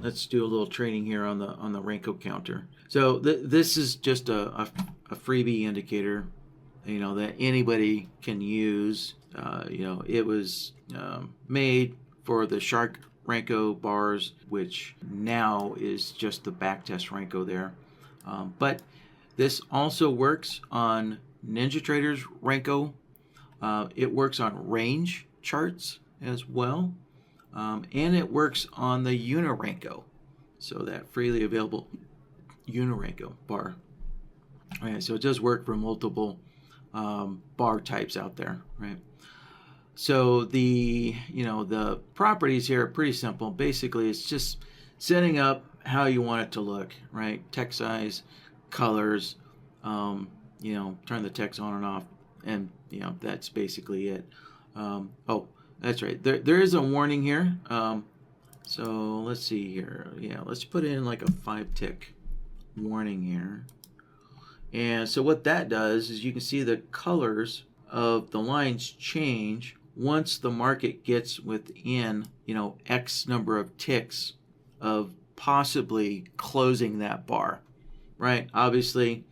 let's do a little training here on the Renko counter. So this is just a freebie indicator, that anybody can use. It was made for the Shark Renko bars, which now is just the backtest Renko there. But this also works on NinjaTrader's Renko. It works on range charts as well. And it works on the Unirenko, so that freely available Unirenko bar. Right, so it does work for multiple bar types out there, right? So the properties here are pretty simple. Basically, it's just setting up how you want it to look, right? Text size, colors, turn the text on and off, and that's basically it. Oh, that's right. There is a warning here. So let's see here. Yeah, let's put in like a 5-tick warning here. And so what that does is you can see the colors of the lines change once the market gets within, X number of ticks of possibly closing that bar, right? Obviously,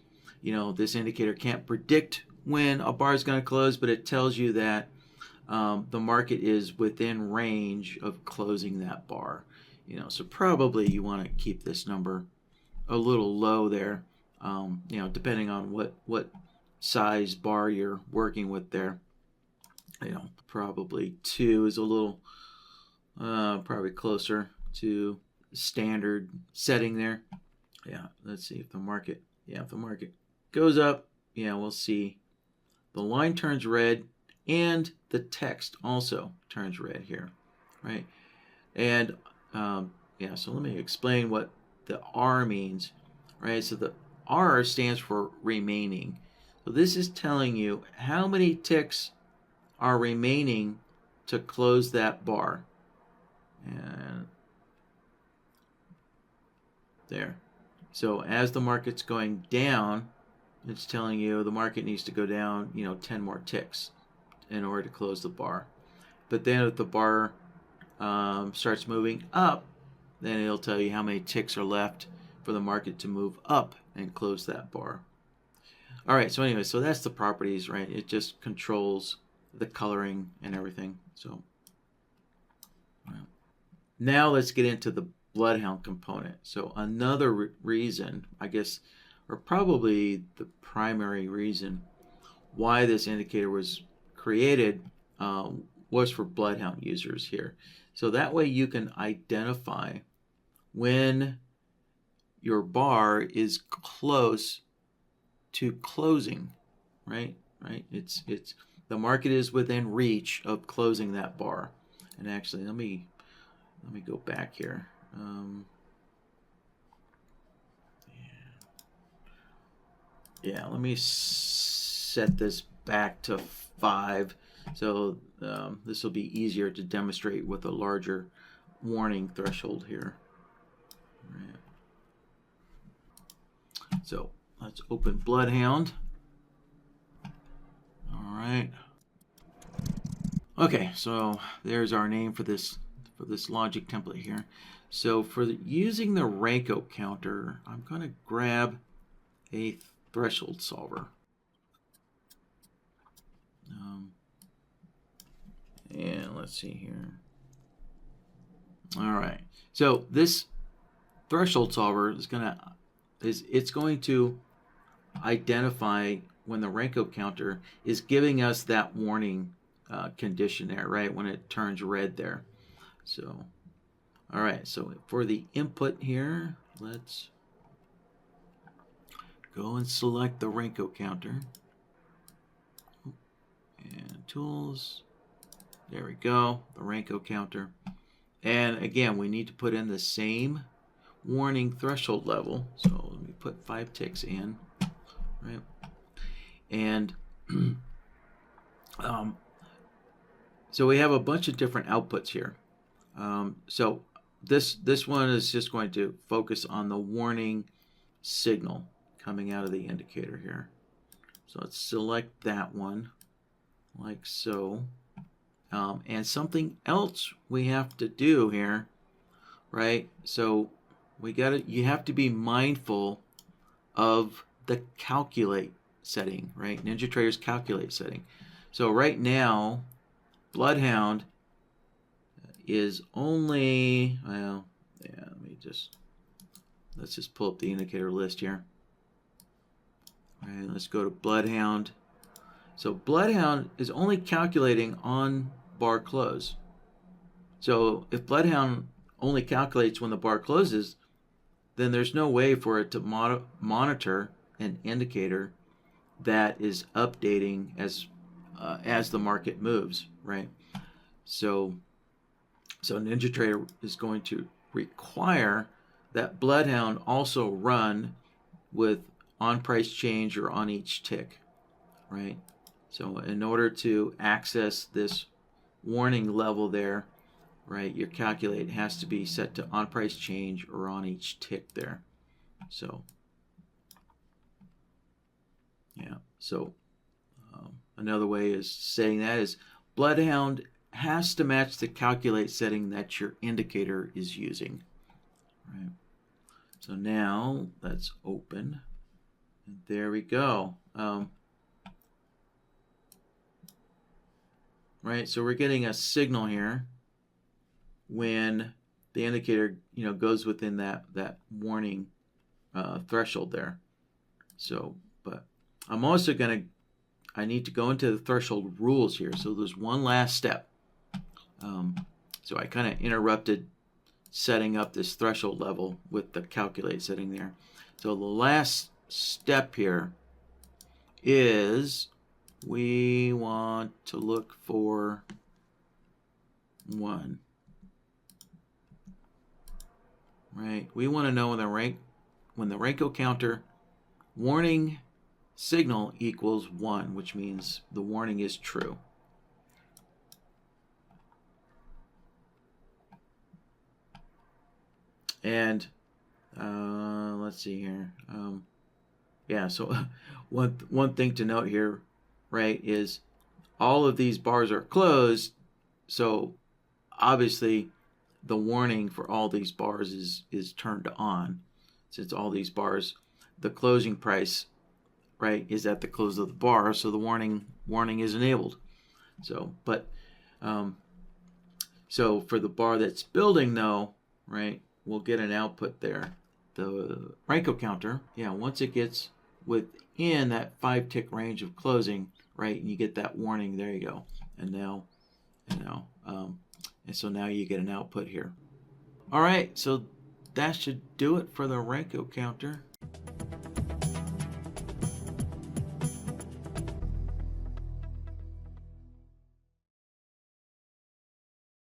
this indicator can't predict when a bar is going to close, but it tells you that the market is within range of closing that bar. So probably you want to keep this number a little low there, depending on what size bar you're working with there. Probably 2 is a little probably closer to standard setting there. Yeah, let's see if the market goes up, we'll see the line turns red and the text also turns red here, right? And so let me explain what the R means, right? So the R stands for remaining. So this is telling you how many ticks are remaining to close that bar. And there. So as the market's going down, it's telling you the market needs to go down, 10 more ticks in order to close the bar. But then if the bar starts moving up, then it'll tell you how many ticks are left for the market to move up and close that bar. All right, so anyway, so that's the properties, right? It just controls the coloring and everything. So now let's get into the BloodHound component. So another reason, I guess, or probably the primary reason why this indicator was created was for BloodHound users here. So that way you can identify when your bar is close to closing, right? It's the market is within reach of closing that bar. And actually, let me go back here. Let me set this back to 5. So this will be easier to demonstrate with a larger warning threshold here. Right. So let's open BloodHound. All right. Okay, so there's our name for this logic template here. So for using the Renko counter, I'm going to grab a threshold solver. And let's see here. All right. So this threshold solver is going to identify when the Renko counter is giving us that warning condition there, right? When it turns red there. So, all right. So for the input here, let's go and select the Renko counter. And tools. There we go. The Renko counter. And again, we need to put in the same warning threshold level. So let me put 5 ticks in, right? And so we have a bunch of different outputs here. So this one is just going to focus on the warning signal coming out of the indicator here. So let's select that one like so. And something else we have to do here right? So you have to be mindful of the calculate setting, right? NinjaTrader's calculate setting. So right now, BloodHound is only, well, yeah, let's just pull up the indicator list here. All right, let's go to BloodHound. So BloodHound is only calculating on bar close. So if BloodHound only calculates when the bar closes, then there's no way for it to monitor an indicator that is updating as the market moves, right? So NinjaTrader is going to require that BloodHound also run with on price change or on each tick, right? So in order to access this warning level there, right, your calculate has to be set to on price change or on each tick there. So yeah, so another way is saying that is BloodHound has to match the calculate setting that your indicator is using, right? So now let's open, and there we go. Right, so we're getting a signal here when the indicator, goes within that warning threshold there. So, but I'm also I need to go into the threshold rules here. So there's one last step. So I kind of interrupted setting up this threshold level with the calculate setting there. So the last step here is we want to look for 1. Right? We want to know when the Renko counter warning signal equals 1, which means the warning is true. And let's see here. Yeah, so one thing to note here, right, is all of these bars are closed, so obviously the warning for all these bars is turned on. Since all these bars, the closing price, right, is at the close of the bar, so the warning is enabled. So, but so for the bar that's building though, right, we'll get an output there. The Renko counter, yeah, once it gets within that 5 tick range of closing, right, and you get that warning, there you go. And now, and so now you get an output here. All right, so that should do it for the Renko counter.